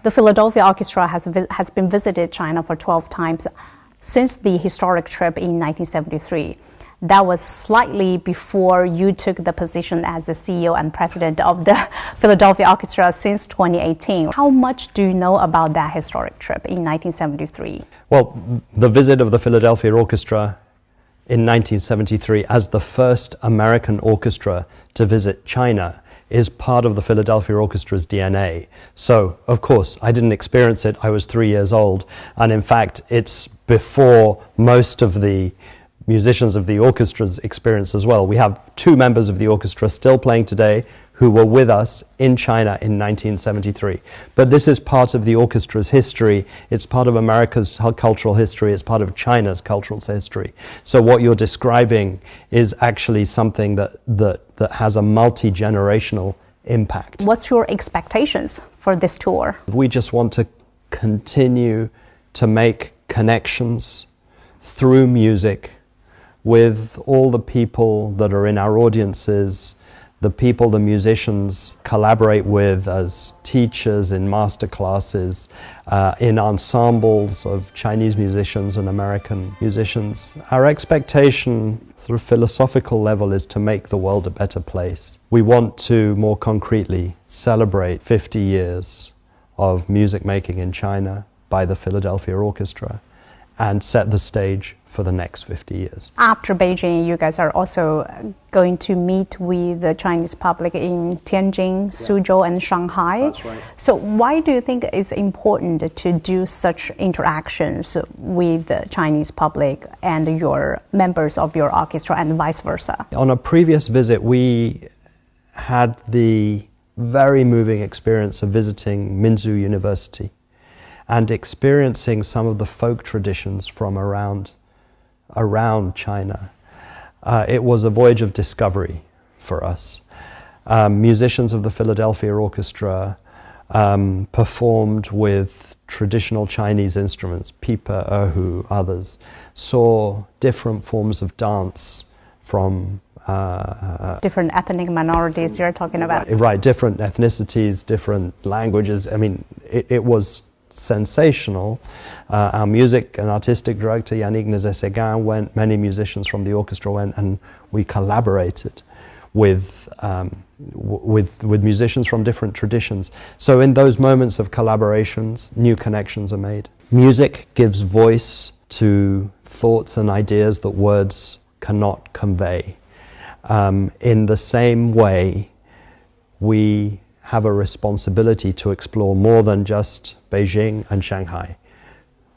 The Philadelphia Orchestra has been visited China for 12 times since the historic trip in 1973. That was slightly before you took the position as the CEO and president of the Philadelphia Orchestra since 2018. How much do you know about that historic trip in 1973? Well, the visit of the Philadelphia Orchestra in 1973 as the first American orchestra to visit China is part of the Philadelphia Orchestra's DNA. So, of course, I didn't experience it. I was 3 years old. And in fact, it's before most of the musicians of the orchestra's experience as well. We have 2 members of the orchestra still playing today who were with us in China in 1973. But this is part of the orchestra's history. It's part of America's cultural history. It's part of China's cultural history. So what you're describing is actually something that has a multi-generational impact. What's your expectations for this tour? We just want to continue to make connections through music with all the people that are in our audiences, the people the musicians collaborate with as teachers in master classes, in ensembles of Chinese musicians and American musicians. Our expectation, sort of philosophical level, is to make the world a better place. We want to more concretely celebrate 50 years of music making in China by the Philadelphia Orchestra and set the stage for the next 50 years. After Beijing, you guys are also going to meet with the Chinese public in Tianjin, Suzhou, and Shanghai. That's right. So why do you think it's important to do such interactions with the Chinese public and your members of your orchestra and vice versa? On a previous visit, we had the very moving experience of visiting Minzu University and experiencing some of the folk traditions from around China. It was a voyage of discovery for us. Musicians of the Philadelphia Orchestra performed with traditional Chinese instruments, pipa, erhu, others, saw different forms of dance from different ethnic minorities you're talking about. Right, different ethnicities, different languages. I mean, it was sensational. Our music and artistic director Yannick Nézet-Séguin went, many musicians from the orchestra went, and we collaborated with musicians from different traditions. So in those moments of collaborations, new connections are made. Music gives voice to thoughts and ideas that words cannot convey. In the same way, we have a responsibility to explore more than just Beijing and Shanghai,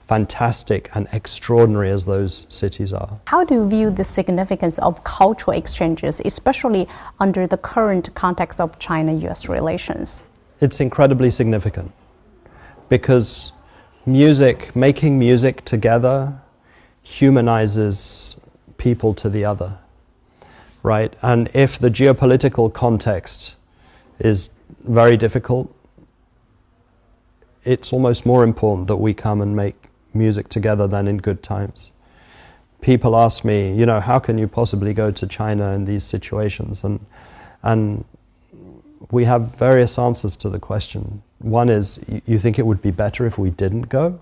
fantastic and extraordinary as those cities are. How do you view the significance of cultural exchanges, especially under the current context of China-US relations? It's incredibly significant because making music together humanizes people to the other, right? And if the geopolitical context is very difficult, it's almost more important that we come and make music together than in good times. People ask me, how can you possibly go to China in these situations? And we have various answers to the question. One is, you think it would be better if we didn't go,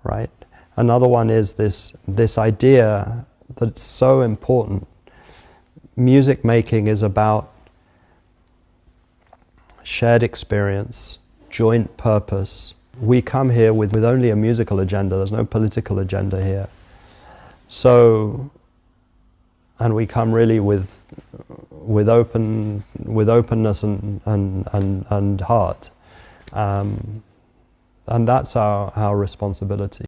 right? Another one is this idea that it's so important. Music making is about shared experience, joint purpose. We come here with only a musical agenda. There's no political agenda here. So, and we come really with openness and heart, and that's our responsibility.